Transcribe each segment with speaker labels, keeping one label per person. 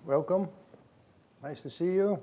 Speaker 1: Welcome. Nice to see you.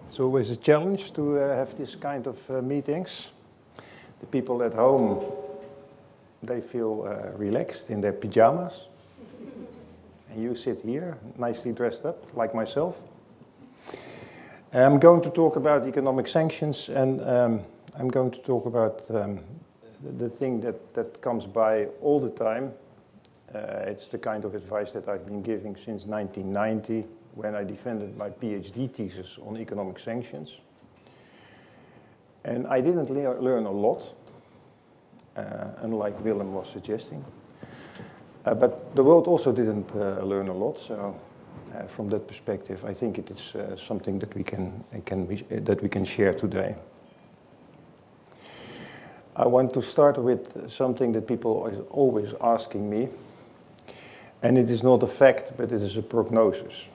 Speaker 1: It's always a challenge to have this kind of meetings. The people at home, they feel relaxed in their pajamas. And you sit here, nicely dressed up, like myself. I'm going to talk about economic sanctions, and I'm going to talk about the thing that comes by all the time. It's the kind of advice that I've been giving since 1990, when I defended my PhD thesis on economic sanctions. And I didn't learn a lot, unlike Willem was suggesting. But the world also didn't learn a lot, so from that perspective, I think it is something that we can share today. I want to start with something that people are always asking me, and it is not a fact, but it is a prognosis.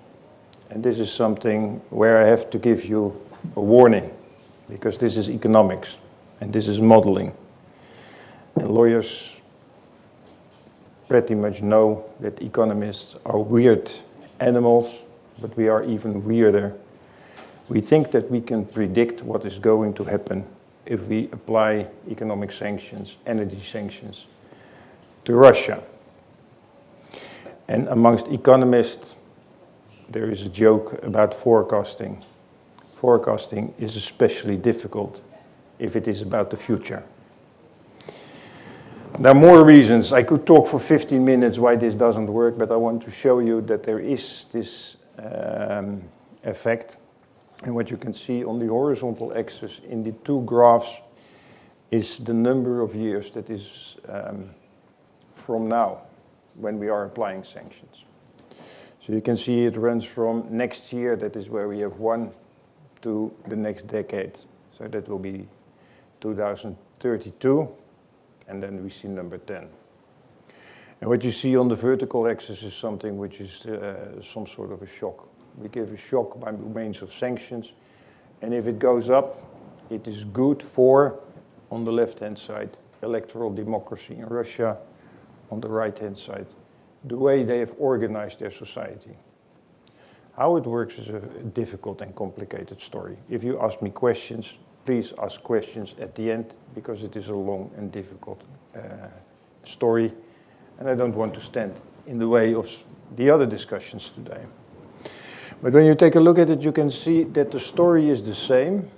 Speaker 1: And this is something where I have to give you a warning, because this is economics, and this is modeling. And lawyers pretty much know that economists are weird animals, but we are even weirder. We think that we can predict what is going to happen if we apply economic sanctions, energy sanctions, to Russia. And amongst economists, there is a joke about forecasting. Forecasting is especially difficult if it is about the future. There are more reasons. I could talk for 15 minutes why this doesn't work, but I want to show you that there is this effect. And what you can see on the horizontal axis in the two graphs is the number of years that is from now, when we are applying sanctions. So you can see it runs from next year, that is where we have one, to the next decade. So that will be 2032, and then we see number 10. And what you see on the vertical axis is something which is some sort of a shock. We give a shock by means of sanctions, and if it goes up, it is good for, on the left-hand side, electoral democracy in Russia, on the right-hand side, the way they have organized their society. How it works is a difficult and complicated story. If you ask me questions, please ask questions at the end, because it is a long and difficult story, and I don't want to stand in the way of the other discussions today. But when you take a look at it, you can see that the story is the same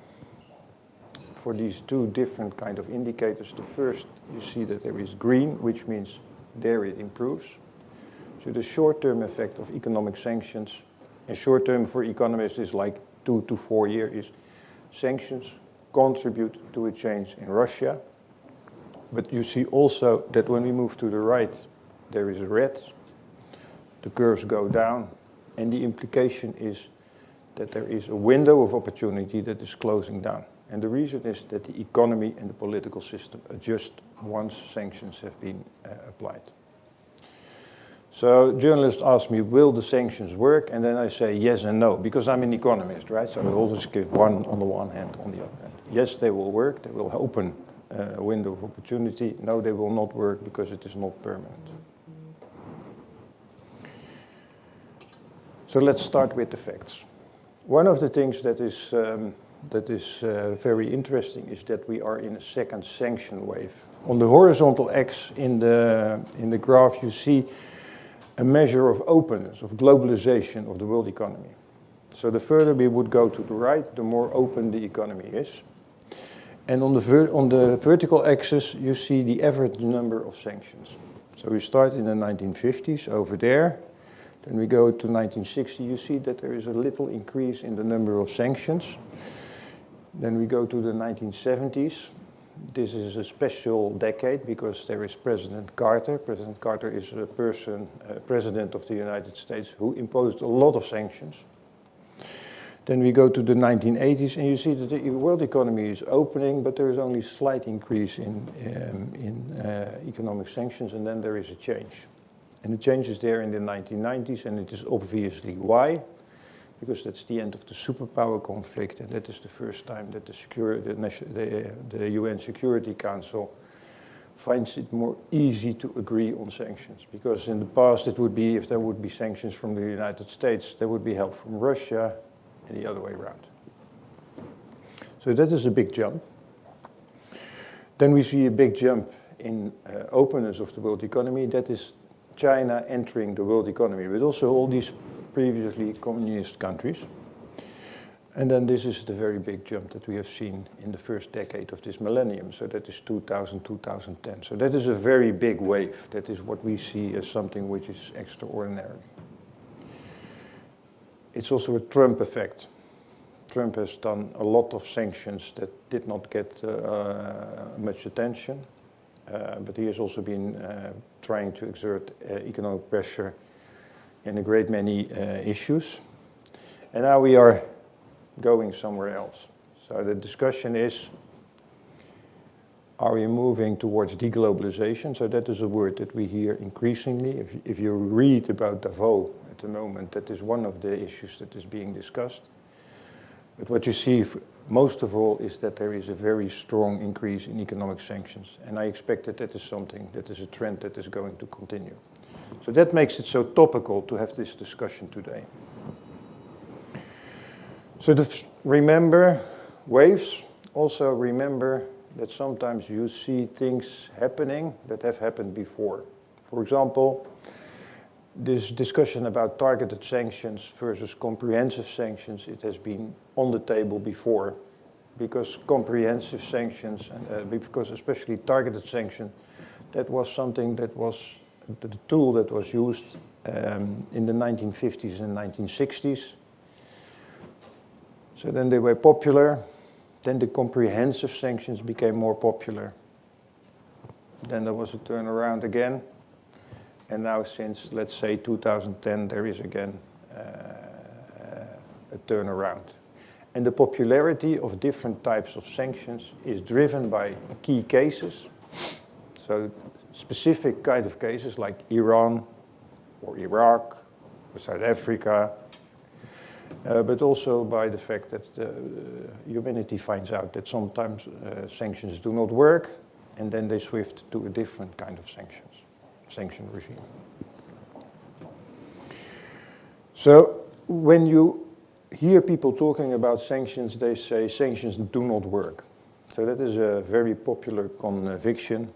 Speaker 1: for these two different kind of indicators. The first, you see that there is green, which means there it improves. So the short-term effect of economic sanctions, and short-term for economists is like 2 to 4 years, is sanctions contribute to a change in Russia. But you see also that when we move to the right, there is red, the curves go down, and the implication is that there is a window of opportunity that is closing down. And the reason is that the economy and the political system adjust once sanctions have been applied. So journalists ask me, will the sanctions work? And then I say yes and no, because I'm an economist, right? So I always give one on the one hand, on the other hand. Yes, they will work. They will open a window of opportunity. No, they will not work because it is not permanent. So let's start with the facts. One of the things that is very interesting is that we are in a second sanction wave. On the horizontal axis in the graph, you see a measure of openness, of globalization of the world economy. So the further we would go to the right, the more open the economy is. And on the vertical axis, you see the average number of sanctions. So we start in the 1950s over there. Then we go to 1960. You see that there is a little increase in the number of sanctions. Then we go to the 1970s. This is a special decade because there is President Carter. President Carter is a president of the United States who imposed a lot of sanctions. Then we go to the 1980s, and you see that the world economy is opening, but there is only a slight increase in economic sanctions, and then there is a change. And the change is there in the 1990s, and it is obviously why. Because that's the end of the superpower conflict, and that is the first time that the UN Security Council finds it more easy to agree on sanctions. Because in the past it would be, if there would be sanctions from the United States, there would be help from Russia and the other way around. So that is a big jump. Then we see a big jump in openness of the world economy. That is China entering the world economy, but also all these previously communist countries. And then this is the very big jump that we have seen in the first decade of this millennium. So that is 2000, 2010. So that is a very big wave. That is what we see as something which is extraordinary. It's also a Trump effect. Trump has done a lot of sanctions that did not get much attention. But he has also been trying to exert economic pressure in a great many issues. And now we are going somewhere else. So the discussion is, are we moving towards deglobalization? So that is a word that we hear increasingly. If you read about Davos at the moment, that is one of the issues that is being discussed. But what you see most of all is that there is a very strong increase in economic sanctions. And I expect that that is something, that is a trend that is going to continue. So that makes it so topical to have this discussion today. So remember waves. Also remember that sometimes you see things happening that have happened before. For example, this discussion about targeted sanctions versus comprehensive sanctions, it has been on the table before. Because comprehensive sanctions, and because especially targeted sanction, that was something that was the tool that was used in the 1950s and 1960s. So then they were popular. Then the comprehensive sanctions became more popular. Then there was a turnaround again. And now since, let's say, 2010, there is again a turnaround. And the popularity of different types of sanctions is driven by key cases. So specific kind of cases like Iran or Iraq or South Africa, but also by the fact that humanity finds out that sometimes sanctions do not work, and then they shift to a different kind of sanction regime. So when you hear people talking about sanctions, they say sanctions do not work. So that is a very popular conviction.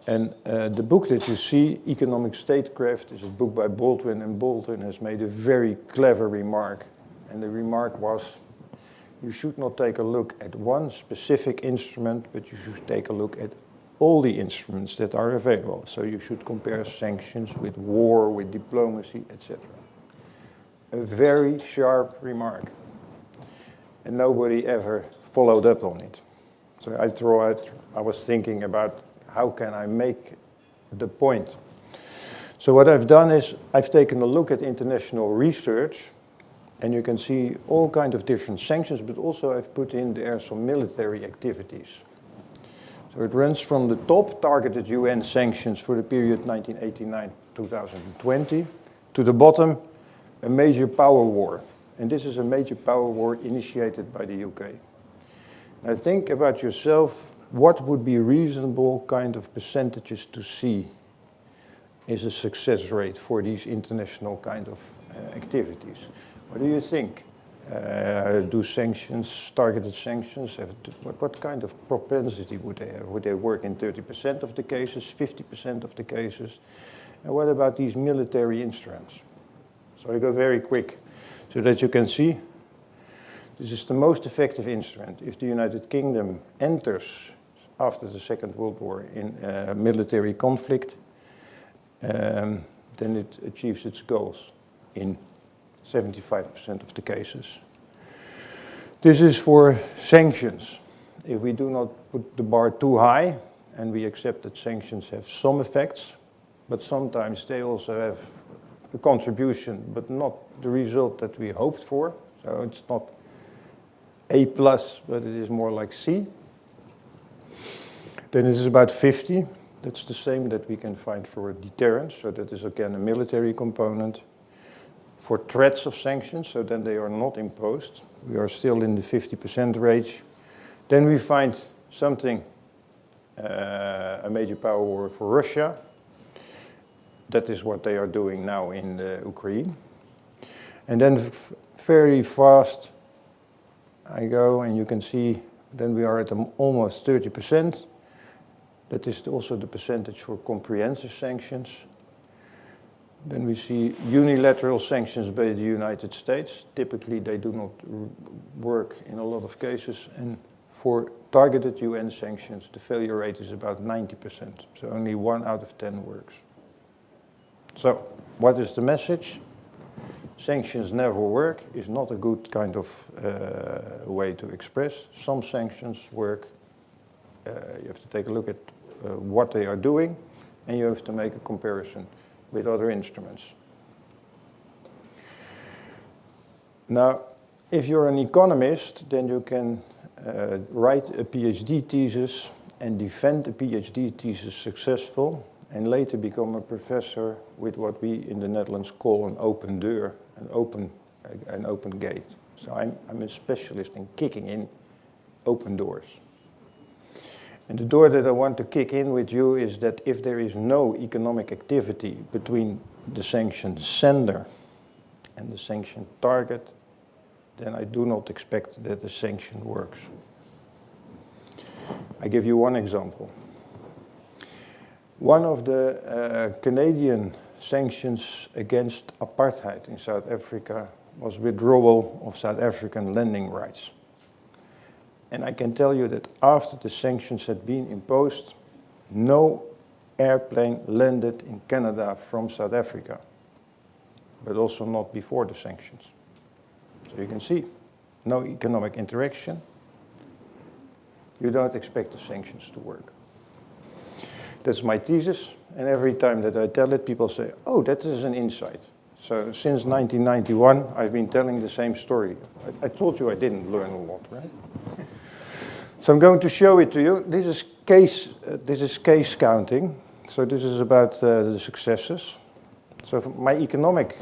Speaker 1: And the book that you see, Economic Statecraft, is a book by Baldwin, and Baldwin has made a very clever remark. And the remark was, you should not take a look at one specific instrument, but you should take a look at all the instruments that are available. So you should compare sanctions with war, with diplomacy, etc. A very sharp remark. And nobody ever followed up on it. So I was thinking about how can I make the point. So what I've done is I've taken a look at international research, and you can see all kinds of different sanctions, but also I've put in there some military activities. So it runs from the top, targeted UN sanctions for the period 1989-2020, to the bottom, a major power war. And this is a major power war initiated by the UK. Now think about yourself, what would be reasonable kind of percentages to see is a success rate for these international kind of activities? What do you think? Do sanctions, targeted sanctions, what kind of propensity would they have? Would they work in 30% of the cases, 50% of the cases? And what about these military instruments? So I go very quick so that you can see. This is the most effective instrument. If the United Kingdom enters after the Second World War in a military conflict, then it achieves its goals in 75% of the cases. This is for sanctions. If we do not put the bar too high, and we accept that sanctions have some effects, but sometimes they also have a contribution, but not the result that we hoped for. So it's not A+, but it is more like C. Then it is about 50. That's the same that we can find for deterrence. So that is again a military component. For threats of sanctions, so then they are not imposed. We are still in the 50% range. Then we find something a major power war for Russia. That is what they are doing now in Ukraine. And then very fast I go, and you can see then we are at almost 30%. That is also the percentage for comprehensive sanctions. Then we see unilateral sanctions by the United States. Typically they do not work in a lot of cases, and for targeted UN sanctions the failure rate is about 90%. So only 1 out of 10 works. So what is the message? Sanctions never work is not a good kind of way to express. Some sanctions work. You have to take a look at what they are doing, and you have to make a comparison with other instruments. Now, if you're an economist, then you can write a PhD thesis and defend a PhD thesis successful, and later become a professor with what we in the Netherlands call an open door, an open gate. So I'm a specialist in kicking in open doors. And the door that I want to kick in with you is that if there is no economic activity between the sanction sender and the sanction target, then I do not expect that the sanction works. I give you one example. One of the Canadian sanctions against apartheid in South Africa was withdrawal of South African lending rights. And I can tell you that after the sanctions had been imposed, no airplane landed in Canada from South Africa, but also not before the sanctions. So you can see, no economic interaction. You don't expect the sanctions to work. That's my thesis, and every time that I tell it, people say, oh, that is an insight. So since 1991, I've been telling the same story. I told you I didn't learn a lot, right? So I'm going to show it to you. This is case counting. So this is about the successes. So my economic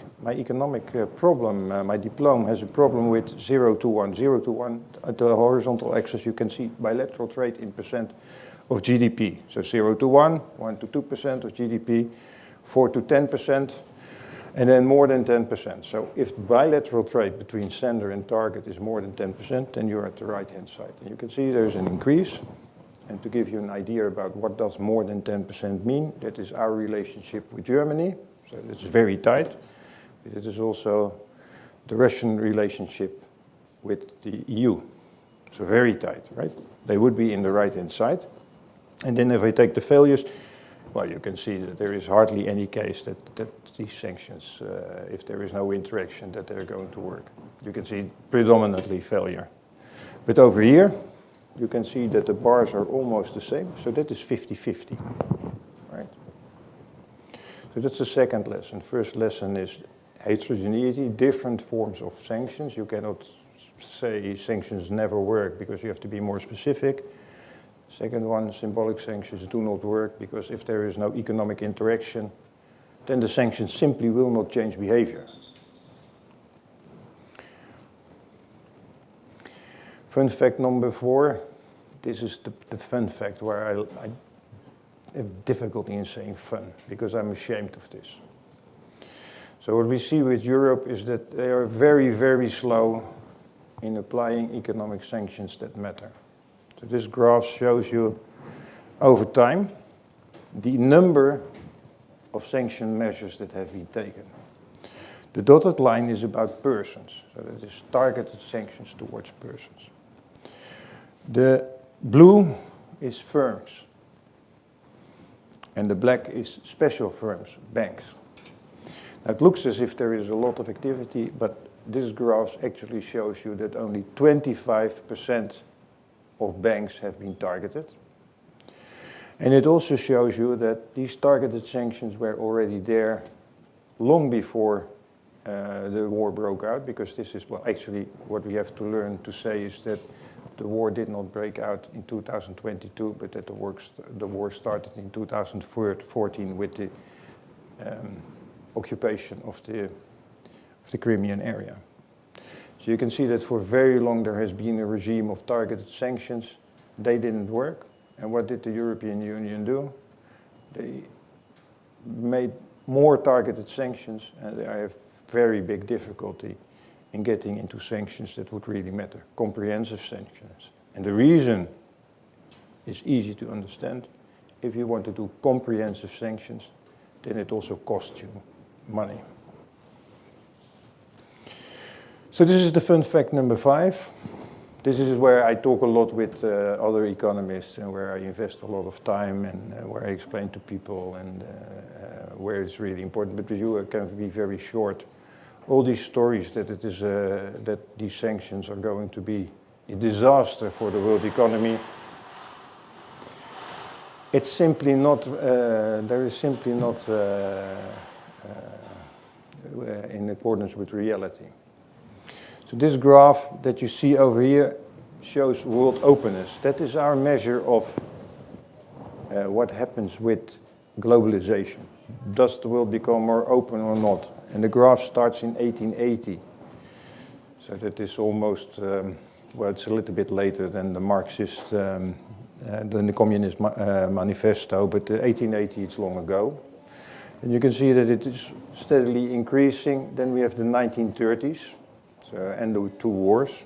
Speaker 1: problem, my diploma has a problem with 0 to 1. 0 to 1 at the horizontal axis, you can see bilateral trade in percent of GDP. So 0 to 1, 1 to 2% of GDP, 4 to 10%, and then more than 10%. So if bilateral trade between sender and target is more than 10%, then you're at the right-hand side. And you can see there's an increase. And to give you an idea about what does more than 10% mean, that is our relationship with Germany. So it's very tight. But it is also the Russian relationship with the EU. So very tight, right? They would be in the right-hand side. And then if I take the failures, well, you can see that there is hardly any case that these sanctions, if there is no interaction, that they're going to work. You can see predominantly failure. But over here, you can see that the bars are almost the same. So that is 50-50, right? So that's the second lesson. First lesson is heterogeneity, different forms of sanctions. You cannot say sanctions never work because you have to be more specific. Second one, symbolic sanctions do not work because if there is no economic interaction, then the sanctions simply will not change behavior. Fun fact number 4, this is the fun fact where I have difficulty in saying fun because I'm ashamed of this. So what we see with Europe is that they are very, very slow in applying economic sanctions that matter. So this graph shows you over time the number of sanction measures that have been taken. The dotted line is about persons, so that is targeted sanctions towards persons. The blue is firms, and the black is special firms, banks. Now it looks as if there is a lot of activity, but this graph actually shows you that only 25% of banks have been targeted. And it also shows you that these targeted sanctions were already there long before the war broke out, because this is, well, actually what we have to learn to say is that the war did not break out in 2022, but that the war started in 2014 with the occupation of the Crimean area. So you can see that for very long there has been a regime of targeted sanctions. They didn't work. And what did the European Union do? They made more targeted sanctions, and they have very big difficulty in getting into sanctions that would really matter, comprehensive sanctions. And the reason is easy to understand. If you want to do comprehensive sanctions, then it also costs you money. So this is the fun fact number 5. This is where I talk a lot with other economists and where I invest a lot of time and where I explain to people and where it's really important. But with you, I can be very short. All these stories that it is that these sanctions are going to be a disaster for the world economy. It's simply not. There is simply not in accordance with reality. So this graph that you see over here shows world openness. That is our measure of what happens with globalization. Does the world become more open or not? And the graph starts in 1880. So that is almost, well, it's a little bit later than the Marxist, than the Communist Manifesto, but 1880 it's long ago. And you can see that it is steadily increasing. Then we have the 1930s. So, and the 2 wars.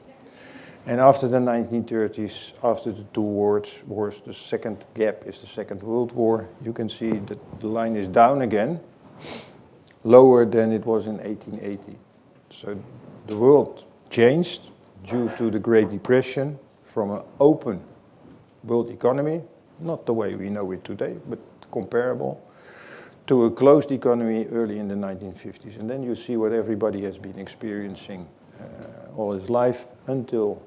Speaker 1: And after the 1930s, after the 2 wars, the second gap is the Second World War. You can see that the line is down again, lower than it was in 1880. So the world changed due to the Great Depression from an open world economy, not the way we know it today, but comparable, to a closed economy early in the 1950s. And then you see what everybody has been experiencing all his life until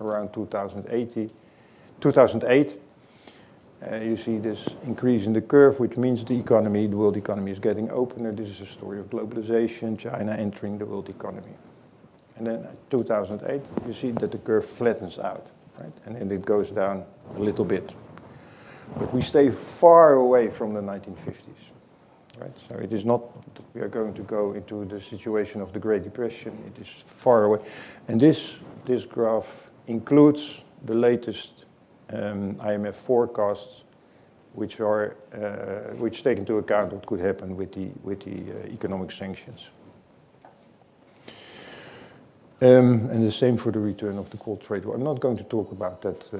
Speaker 1: around 2008. You see this increase in the curve, which means the world economy is getting opener. This is a story of globalization, China entering the world economy. And then 2008, you see that the curve flattens out, right? And then it goes down a little bit. But we stay far away from the 1950s. Right? So it is not that we are going to go into the situation of the Great Depression. It is far away. And this graph includes the latest IMF forecasts, which take into account what could happen with the economic sanctions. And the same for the return of the Cold Trade War. I'm not going to talk about that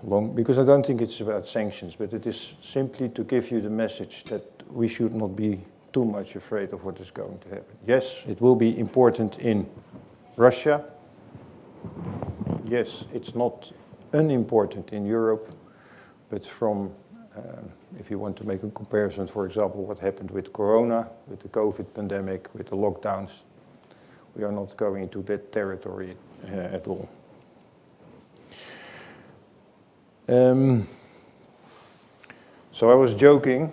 Speaker 1: long, because I don't think it's about sanctions, but it is simply to give you the message that we should not be too much afraid of what is going to happen. Yes, it will be important in Russia. Yes, it's not unimportant in Europe, but from, if you want to make a comparison, for example, what happened with Corona, with the COVID pandemic, with the lockdowns, we are not going into that territory at all. So I was joking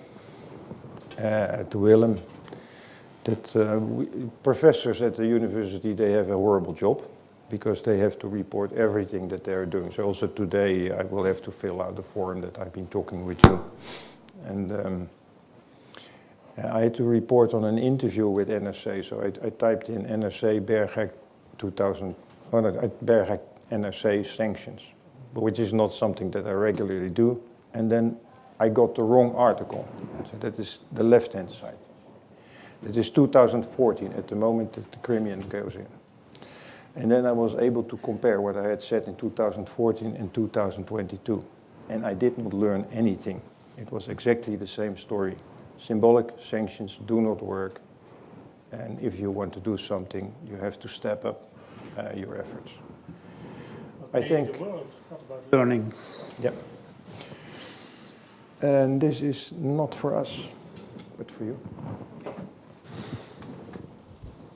Speaker 1: to Willem that professors at the university, they have a horrible job because they have to report everything that they're doing. So also today I will have to fill out the form that I've been talking with you. And I had to report on an interview with NRC, so I typed in NRC Bergeijk 2000, Bergeijk NRC sanctions, which is not something that I regularly do. And then I got the wrong article, so that is the left-hand side. It is 2014 at the moment that the Crimean goes in. And then I was able to compare what I had said in 2014 and 2022. And I did not learn anything. It was exactly the same story. Symbolic sanctions do not work. And if you want to do something, you have to step up your efforts. I think. The world, not about learning. Yeah. And this is not for us, but for you.